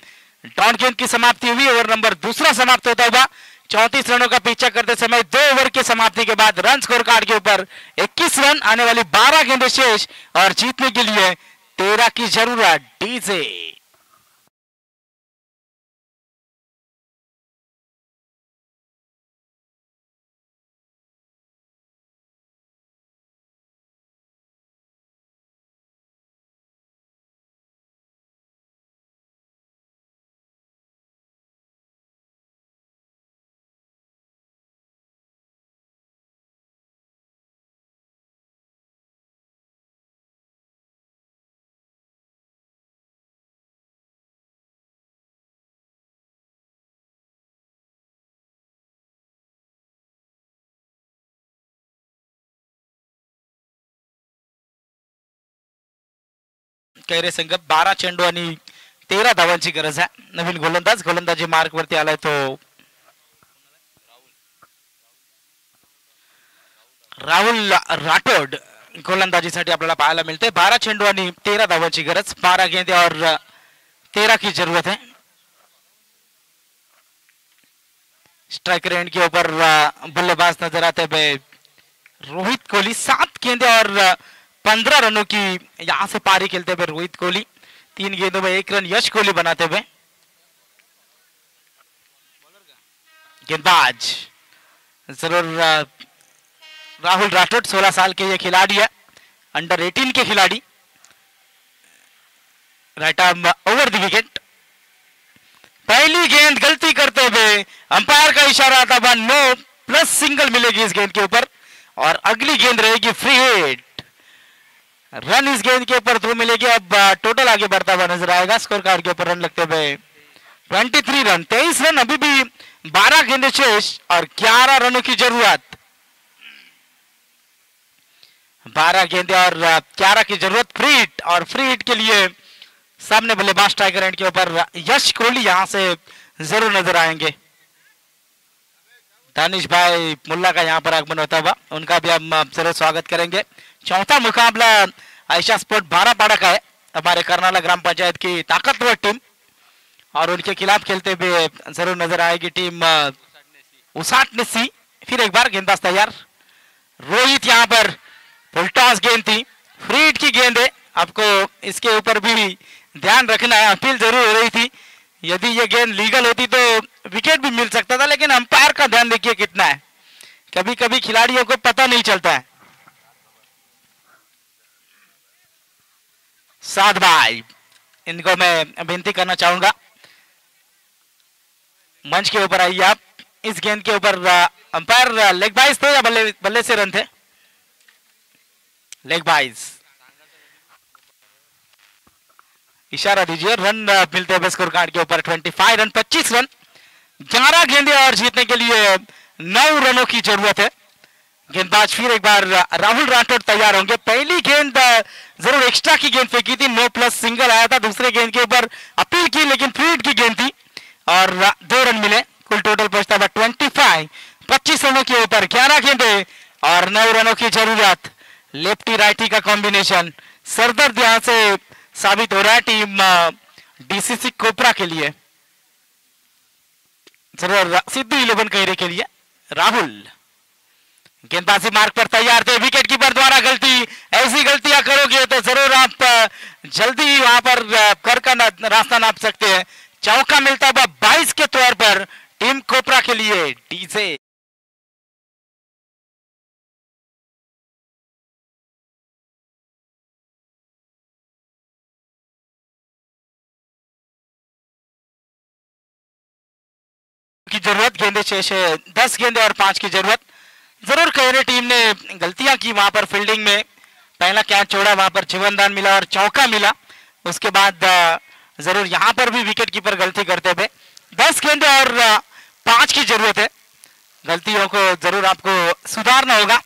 डॉट गेंद की समाप्ति हुई। ओवर नंबर दूसरा समाप्त होता हुआ 34 रनों का पीछा करते समय 2 ओवर की समाप्ति के बाद रन स्कोर कार्ड के ऊपर 21 रन, आने वाली 12 गेंदें शेष और जीतने के लिए 13 की जरूरत। डीजे कैरे संघ 12 चेंडू आणि 13 धावांची गरज आहे। नवीन गोलंदाजी मार्क वरती आलाय तो राहुल राठोड गोलंदाजीसाठी आपल्याला पाहायला मिळते। 12 चेंडू आणि 13 धावांची गरज, 12 गेंदे और 13 की जरूरत है। स्ट्राइकर एंड के ऊपर बल्लेबाज नजर आते हुए रोहित कोहली। 7 गेंदे और 15 रनों की यहां से पारी खेलते हुए रोहित कोहली। 3 गेंदों में 1 रन यश कोहली बनाते हुए। गेंदबाज जरूर राहुल राठौड़, 16 साल के ये खिलाड़ी है, अंडर 18 के खिलाड़ी। Right arm over the wicket. पहली गेंद गलती करते हुए अंपायर का इशारा आता था, नो प्लस सिंगल मिलेगी इस गेंद के ऊपर, और अगली गेंद रहेगी फ्री हिट। रन इस गेंद के ऊपर 2 मिलेगी। अब टोटल आगे बढ़ता हुआ नजर आएगा। स्कोर कार्ड के ऊपर रन लगते हुए 23 रन, 23 रन, अभी भी 12 गेंदें शेष और 11 रनों की जरूरत। 12 गेंदें और 11 की जरूरत। फ्री हिट, और फ्री हिट के लिए सामने बल्लेबाज स्ट्राइकर एंड के ऊपर यश कोहली यहां से जरूर नजर आएंगे। दानिश भाई मुल्ला का यहाँ पर आगमन होता हुआ, उनका भी हम जरूर स्वागत करेंगे। चौथा मुकाबला आयशा स्पोर्ट बारापाड़ा का है, हमारे करनाला ग्राम पंचायत की ताकतवर टीम, और उनके खिलाफ खेलते हुए जरूर नजर आएगी टीम उसाट निस्सी। फिर एक बार गेंदबाज तैयार, रोहित यहाँ पर फुल टॉस गेंद थी, फ्री हिट की गेंद है, आपको इसके ऊपर भी ध्यान रखना है। अपील जरूर हो रही थी, यदि ये गेंद लीगल होती तो विकेट भी मिल सकता था, लेकिन अंपायर का ध्यान देखिए कितना है, कभी कभी खिलाड़ियों को पता नहीं चलता है। साध भाई, इनको मैं विनती करना चाहूंगा मंच के ऊपर आइए आप। इस गेंद के ऊपर अंपायर लेग बाइज थे या बल्ले से रन थे? लेग बाइज, इशारा दीजिए। रन मिलते हैं स्कोर कार्ड के ऊपर 25 रन, 25 रन, 11 गेंदें और जीतने के लिए 9 रनों की जरूरत है। गेंदबाज फिर एक बार राहुल राठौड़ तैयार होंगे। पहली गेंद जरूर एक्स्ट्रा की गेंद फेंकी थी, नो प्लस सिंगल आया था। दूसरे गेंद के ऊपर अपील की, लेकिन फ्री हिट की गेंद थी और 2 रन मिले। कुल टोटल पहुंचता है 25, 25 रनों के ऊपर 11 गेंदें और 9 रनों की जरूरत। लेफ्टी राइटी का कॉम्बिनेशन सरदर्द यहां से साबित हो रहा है टीम डीसीसी कोपरा के लिए। जरूर सिद्धू 11 कहरे के लिए राहुल गेंदबाजी मार्ग पर तैयार थे। विकेट कीपर द्वारा गलती, ऐसी गलतियां करोगे तो जरूर आप जल्दी वहां पर कर का रास्ता नाप सकते हैं। चौका मिलता है 22 के तौर पर टीम कोपरा के लिए। डीजे की जरूरत, गेंदे 10 गेंदे और 5 की जरूरत। जरूर कहरे टीम ने गलतियां की वहां पर फील्डिंग में, पहला कैच छोड़ा, वहां पर जीवनदान मिला और चौका मिला। उसके बाद जरूर यहां पर भी विकेट कीपर गलती करते हुए 10 गेंदे और 5 की जरूरत है। गलतियों को जरूर आपको सुधारना होगा,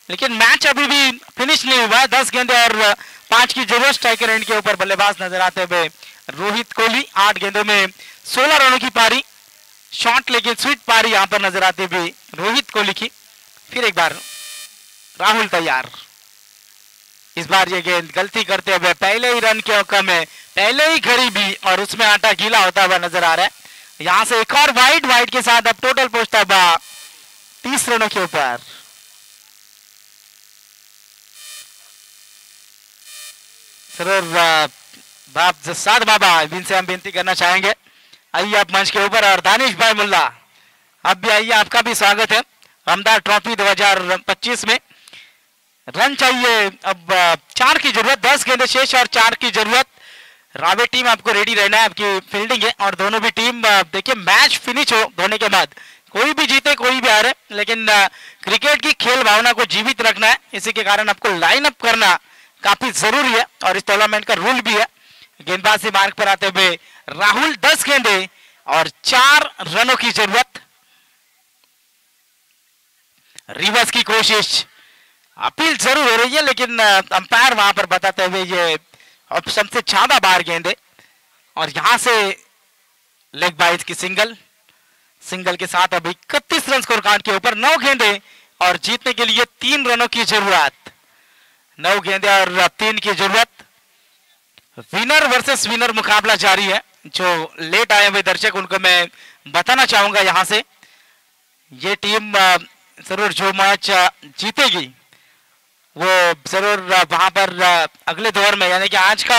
लेकिन मैच अभी भी फिनिश नहीं हुआ है। 10 गेंदे और 5 की जरूरत। स्ट्राइकर एंड के ऊपर बल्लेबाज नजर आते हुए रोहित कोहली, 8 गेंदों में 16 रनों की पारी। शॉट लेकिन स्वीट पारी यहां पर नजर आती हुई रोहित कोहली की। फिर एक बार राहुल तैयार, इस बार ये गेंद गलती करते हुए पहले ही रन के औका में पहले ही गरीबी और उसमें आटा गीला होता हुआ नजर आ रहा है। यहां से एक और वाइड के साथ अब टोटल पहुंचता है 30 रनों के ऊपर। जरूर साध बाबा इनसे हम विनती करना चाहेंगे, आइए आप मंच के ऊपर। और दानिश भाई मुल्ला, अब भी आइए, आपका भी स्वागत है हमदार ट्रॉफी 2025 में। रन चाहिए अब 4 की जरूरत, 10 गेंदे शेष और 4 की जरूरत। रावे टीम आपको रेडी रहना है, आपकी फील्डिंग है। और दोनों भी टीम देखिए मैच फिनिश होने के बाद कोई भी जीते कोई भी हारे, लेकिन क्रिकेट की खेल भावना को जीवित रखना है। इसी के कारण आपको लाइन अप करना काफी जरूरी है और इस टूर्नामेंट का रूल भी है। गेंदबाजी मार्ग पर आते हुए राहुल, 10 गेंदे और 4 रनों की जरूरत। रिवर्स की कोशिश, अपील जरूर हो रही है, लेकिन अंपायर वहां पर बताते हुए ये ऑप्शन से ज्यादा बाहर गेंदे। और यहां से लेग बाइज की सिंगल के साथ अब 31 रन स्कोर कार्ड के ऊपर। 9 गेंदे और जीतने के लिए 3 रनों की जरूरत। 9 गेंदे और 3 की जरूरत। विनर वर्सेस विनर मुकाबला जारी है। जो लेट आए हुए दर्शक, उनको मैं बताना चाहूंगा यहां से, ये टीम जरूर जो मैच जीतेगी वो जरूर वहां पर अगले दौर में, यानी कि आज का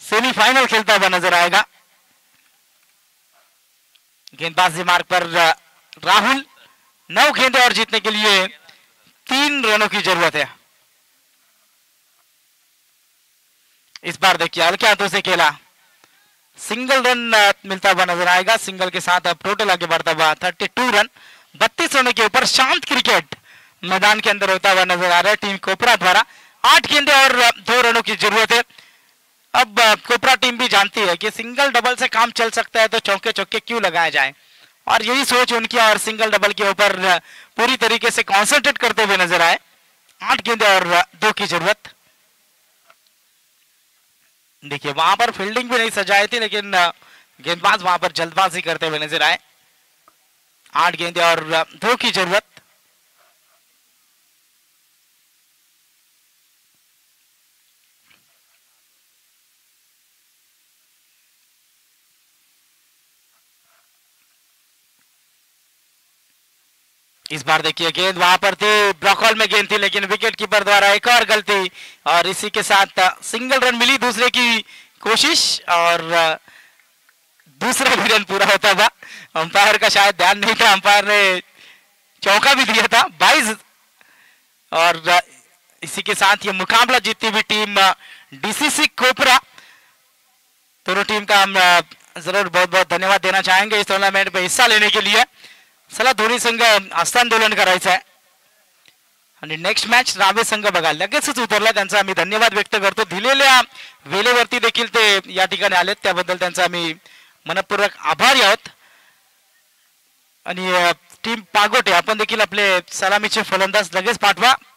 सेमीफाइनल खेलता हुआ नजर आएगा। गेंदबाजी मार्ग पर राहुल, 9 गेंदे और जीतने के लिए 3 रनों की जरूरत है। इस बार देखिए हल्के हाथों से खेला, सिंगल रन मिलता हुआ नजर आएगा। सिंगल के साथ अब टोटल आगे बढ़ता हुआ 32 रन, 32 रनों के ऊपर। शांत क्रिकेट मैदान के अंदर होता हुआ नजर आ रहा है टीम कोपरा द्वारा। 8 गेंदे और 2 रनों की जरूरत है। अब कोपरा टीम भी जानती है कि सिंगल डबल से काम चल सकता है, तो चौके चौके क्यों लगाए जाए, और यही सोच उनकी, और सिंगल डबल के ऊपर पूरी तरीके से कॉन्सेंट्रेट करते हुए नजर आए। 8 गेंदे और 2 की जरूरत। देखिए वहां पर फील्डिंग भी नहीं सजाई थी, लेकिन गेंदबाज वहां पर जल्दबाजी करते हुए नजर आए। 8 गेंदे और 2 की जरूरत। इस बार देखिए गेंद वहां पर थी, ब्लॉकहॉल में गेंद थी, लेकिन विकेट कीपर द्वारा एक और गलती और इसी के साथ सिंगल रन मिली। दूसरे की कोशिश और दूसरा भी रन पूरा होता था। अंपायर का शायद ध्यान नहीं था, अंपायर ने चौका भी दिया था। 22 और इसी के साथ ये मुकाबला जीतती हुई टीम डीसीसी कोपरा, दोनों टीम का हम जरूर बहुत बहुत धन्यवाद देना चाहेंगे इस टूर्नामेंट में हिस्सा लेने के लिए। चला दोन्ही संघ हस्तांदोलन करायचं आहे आणि नेक्स्ट मॅच रावे संघ बघा लगेचच उतरला, त्यांचा आम्ही धन्यवाद व्यक्त करतो। दिलेल्या वेळेवरती देखील ते या ठिकाणी आलेत, त्याबद्दल त्यांचा आम्ही मनपूर्वक आभारी आहोत। आणि टीम पागोटे आपण देखील आपले सलामीचे फलंदाज लगेच पाठवा।